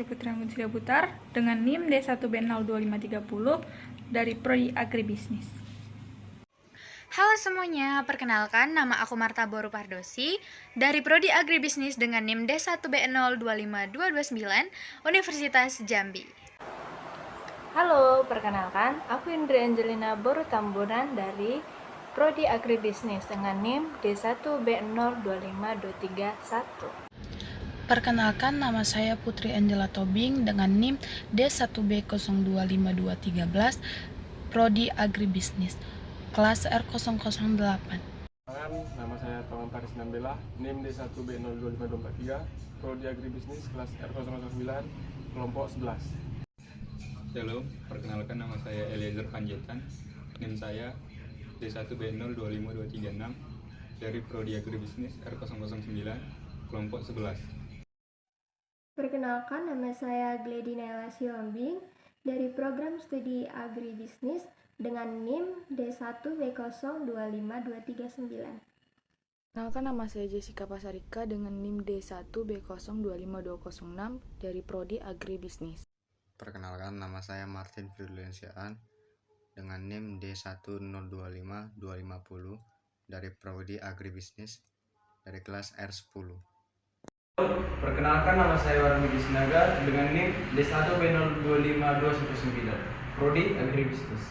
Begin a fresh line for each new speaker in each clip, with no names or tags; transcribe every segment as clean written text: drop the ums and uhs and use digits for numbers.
Indonesia Putri Anggun Butar dengan NIM D1B02530 dari Prodi Agribisnis.
Halo semuanya, perkenalkan nama aku Marta Boru Pardosi dari Prodi Agribisnis dengan NIM D1B025229 Universitas Jambi.
Halo, perkenalkan aku Indri Angelina Boru Tambunan dari Prodi Agribisnis dengan NIM D1B025231.
Perkenalkan, nama saya Putri Angela Tobing dengan NIM D1B025213 Prodi Agribisnis, kelas R008.
Nama saya Tawan Paris Nambela, NIM D1B025243, Prodi Agribisnis, kelas R009, kelompok 11.
Halo, perkenalkan nama saya Eliezer Panjaitan, NIM saya D1B025236 dari Prodi Agribisnis R009, kelompok 11.
Perkenalkan, nama saya Gledy Naila Sihombing dari program studi Agribisnis dengan NIM D1B025239.
Perkenalkan, nama saya Jessica Pasarika dengan NIM D1B025206 dari Prodi Agribisnis.
Perkenalkan, nama saya Martin Firliansyaan dengan NIM D1025250 dari Prodi Agribisnis dari kelas R10.
Perkenalkan, nama saya Warmidi Sinaga dengan NIM D1B025219 Prodi Agribisnis.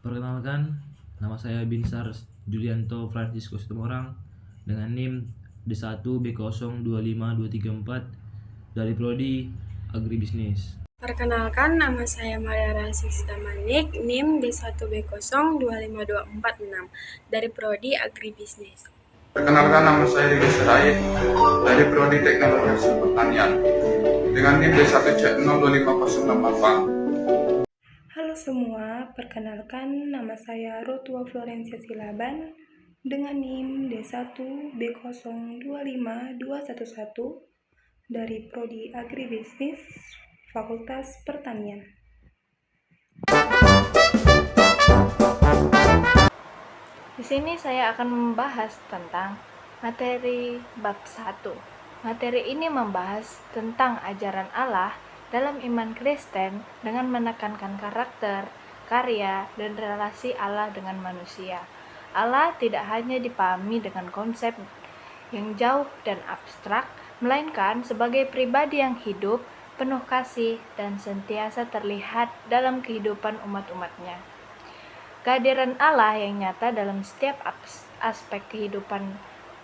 Perkenalkan, nama saya Binsar Julianto Francisco Situmorang dengan NIM D1B025234 dari Prodi Agribisnis.
Perkenalkan, nama saya Maria Rasista Manik, NIM D1B025246 dari Prodi Agribisnis.
Perkenalkan, nama saya Rigi Serait dari Prodi Teknologi Hasil Pertanian dengan NIM D1C025068.
Halo semua, perkenalkan nama saya Rotua Florencia Silaban dengan NIM D1B025211 dari Prodi Agribisnis Fakultas Pertanian.
Di sini saya akan membahas tentang materi bab 1. Materi ini membahas tentang ajaran Allah dalam iman Kristen dengan menekankan karakter, karya, dan relasi Allah dengan manusia. Allah tidak hanya dipahami dengan konsep yang jauh dan abstrak, melainkan sebagai pribadi yang hidup, penuh kasih, dan sentiasa terlihat dalam kehidupan umat-umatnya. Kehadiran Allah yang nyata dalam setiap aspek kehidupan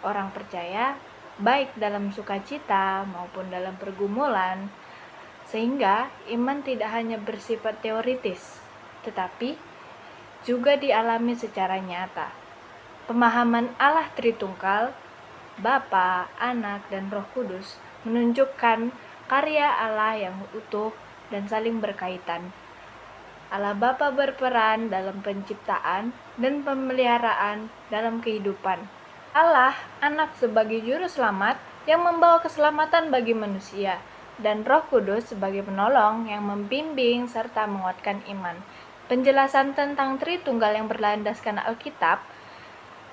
orang percaya, baik dalam sukacita maupun dalam pergumulan, sehingga iman tidak hanya bersifat teoritis, tetapi juga dialami secara nyata. Pemahaman Allah Tritunggal, Bapa, Anak, dan Roh Kudus menunjukkan karya Allah yang utuh dan saling berkaitan. Allah Bapa berperan dalam penciptaan dan pemeliharaan dalam kehidupan. Allah Anak sebagai juru selamat yang membawa keselamatan bagi manusia, dan Roh Kudus sebagai penolong yang membimbing serta menguatkan iman. Penjelasan tentang Tritunggal yang berlandaskan Alkitab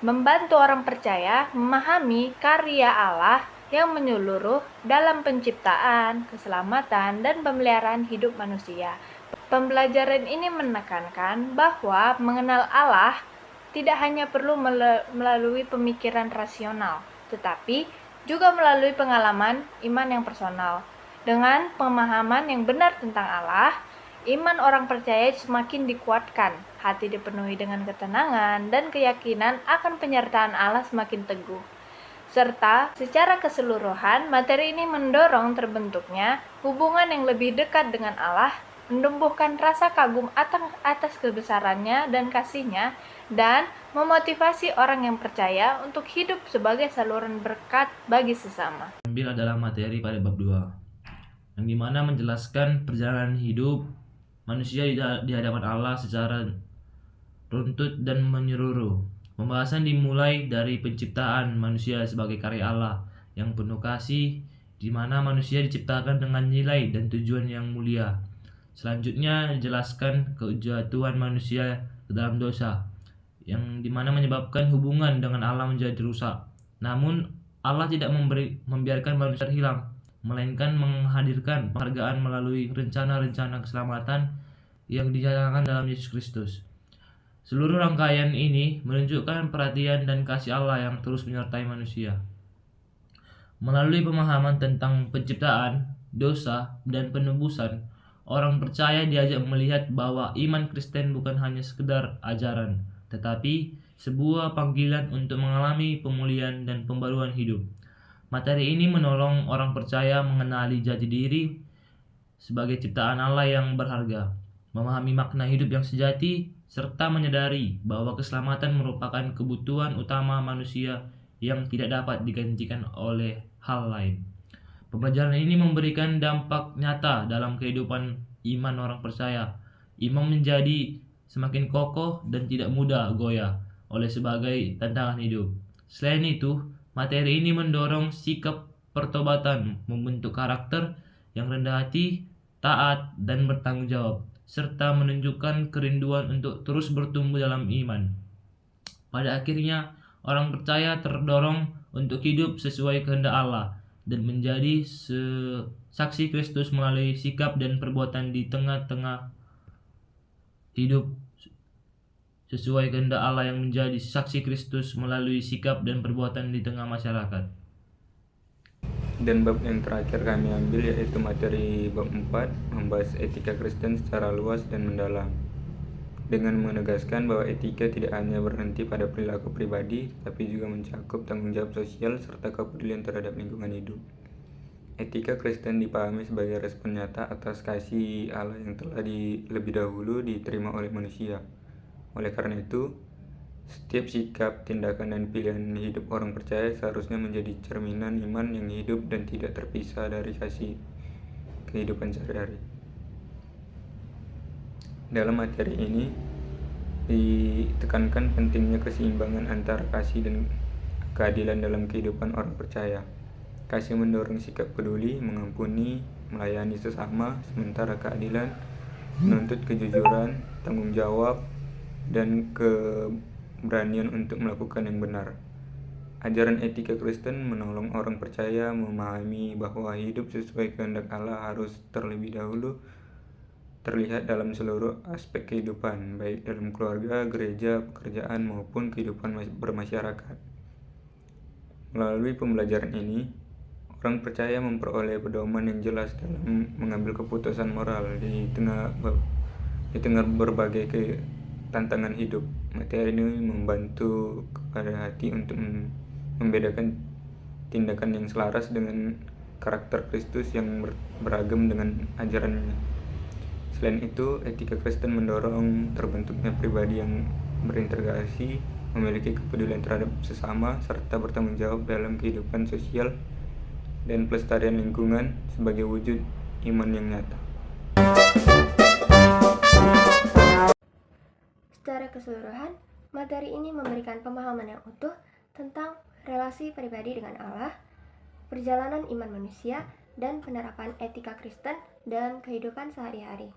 membantu orang percaya memahami karya Allah yang menyeluruh dalam penciptaan, keselamatan, dan pemeliharaan hidup manusia. Pembelajaran ini menekankan bahwa mengenal Allah tidak hanya perlu melalui pemikiran rasional, tetapi juga melalui pengalaman iman yang personal. Dengan pemahaman yang benar tentang Allah, iman orang percaya semakin dikuatkan, hati dipenuhi dengan ketenangan, dan keyakinan akan penyertaan Allah semakin teguh. Serta secara keseluruhan, materi ini mendorong terbentuknya hubungan yang lebih dekat dengan Allah, menumbuhkan rasa kagum atas kebesarannya dan kasihnya, dan memotivasi orang yang percaya untuk hidup sebagai saluran berkat bagi sesama.
Ambil adalah materi pada bab 2, yang dimana menjelaskan perjalanan hidup manusia di hadapan Allah secara runtut dan menyeluruh. Pembahasan dimulai dari penciptaan manusia sebagai karya Allah yang penuh kasih, di mana manusia diciptakan dengan nilai dan tujuan yang mulia. Selanjutnya dijelaskan kejatuhan manusia ke dalam dosa, yang dimana menyebabkan hubungan dengan Allah menjadi rusak. Namun Allah tidak membiarkan manusia hilang, melainkan menghadirkan penghargaan melalui rencana-rencana keselamatan yang dinyatakan dalam Yesus Kristus. Seluruh rangkaian ini menunjukkan perhatian dan kasih Allah yang terus menyertai manusia. Melalui pemahaman tentang penciptaan, dosa, dan penebusan, orang percaya diajak melihat bahwa iman Kristen bukan hanya sekedar ajaran, tetapi sebuah panggilan untuk mengalami pemulihan dan pembaruan hidup. Materi ini menolong orang percaya mengenali jati diri sebagai ciptaan Allah yang berharga, memahami makna hidup yang sejati, serta menyadari bahwa keselamatan merupakan kebutuhan utama manusia yang tidak dapat digantikan oleh hal lain. Pembelajaran ini memberikan dampak nyata dalam kehidupan iman orang percaya. Iman menjadi semakin kokoh dan tidak mudah goyah oleh sebagai tantangan hidup. Selain itu, materi ini mendorong sikap pertobatan, membentuk karakter yang rendah hati, taat, dan bertanggung jawab, serta menunjukkan kerinduan untuk terus bertumbuh dalam iman. Pada akhirnya, orang percaya terdorong untuk hidup sesuai kehendak Allah dan menjadi saksi Kristus melalui sikap dan perbuatan di tengah-tengah hidup sesuai kehendak Allah yang menjadi saksi Kristus melalui sikap dan perbuatan di tengah masyarakat.
Dan bab yang terakhir kami ambil yaitu materi bab 4, membahas etika Kristen secara luas dan mendalam, dengan menegaskan bahwa etika tidak hanya berhenti pada perilaku pribadi, tapi juga mencakup tanggung jawab sosial serta kepedulian terhadap lingkungan hidup. Etika Kristen dipahami sebagai respon nyata atas kasih Allah yang telah lebih dahulu diterima oleh manusia. Oleh karena itu, setiap sikap, tindakan, dan pilihan hidup orang percaya seharusnya menjadi cerminan iman yang hidup dan tidak terpisah dari kasih kehidupan sehari-hari. Dalam materi ini ditekankan pentingnya keseimbangan antara kasih dan keadilan dalam kehidupan orang percaya. Kasih mendorong sikap peduli, mengampuni, melayani sesama, sementara keadilan menuntut kejujuran, tanggung jawab, dan keberanian untuk melakukan yang benar. Ajaran etika Kristen menolong orang percaya memahami bahwa hidup sesuai kehendak Allah harus terlebih dahulu terlihat dalam seluruh aspek kehidupan, baik dalam keluarga, gereja, pekerjaan, maupun kehidupan bermasyarakat. Melalui pembelajaran ini, orang percaya memperoleh pedoman yang jelas dalam mengambil keputusan moral di tengah berbagai tantangan hidup. Materi ini membantu kepada hati untuk membedakan tindakan yang selaras dengan karakter Kristus yang beragam dengan ajarannya. Selain itu, etika Kristen mendorong terbentuknya pribadi yang berintegrasi, memiliki kepedulian terhadap sesama, serta bertanggung jawab dalam kehidupan sosial dan pelestarian lingkungan sebagai wujud iman yang nyata.
Secara keseluruhan, materi ini memberikan pemahaman yang utuh tentang relasi pribadi dengan Allah, perjalanan iman manusia, dan penerapan etika Kristen dalam kehidupan sehari-hari.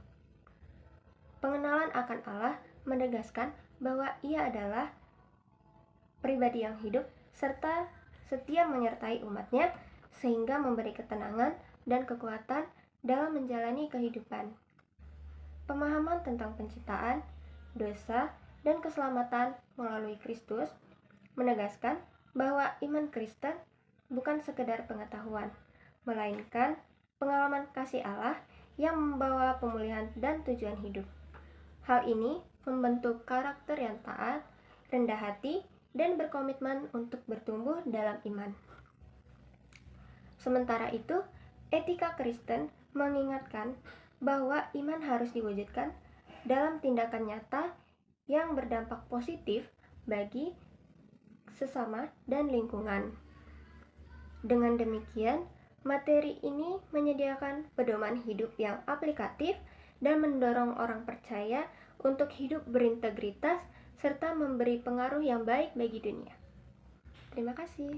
Pengenalan akan Allah menegaskan bahwa Ia adalah pribadi yang hidup serta setia menyertai umatnya, sehingga memberi ketenangan dan kekuatan dalam menjalani kehidupan. Pemahaman tentang penciptaan, dosa, dan keselamatan melalui Kristus menegaskan bahwa iman Kristen bukan sekedar pengetahuan, melainkan pengalaman kasih Allah yang membawa pemulihan dan tujuan hidup. Hal ini membentuk karakter yang taat, rendah hati, dan berkomitmen untuk bertumbuh dalam iman. Sementara itu, etika Kristen mengingatkan bahwa iman harus diwujudkan dalam tindakan nyata yang berdampak positif bagi sesama dan lingkungan. Dengan demikian, materi ini menyediakan pedoman hidup yang aplikatif dan mendorong orang percaya untuk hidup berintegritas serta memberi pengaruh yang baik bagi dunia. Terima kasih.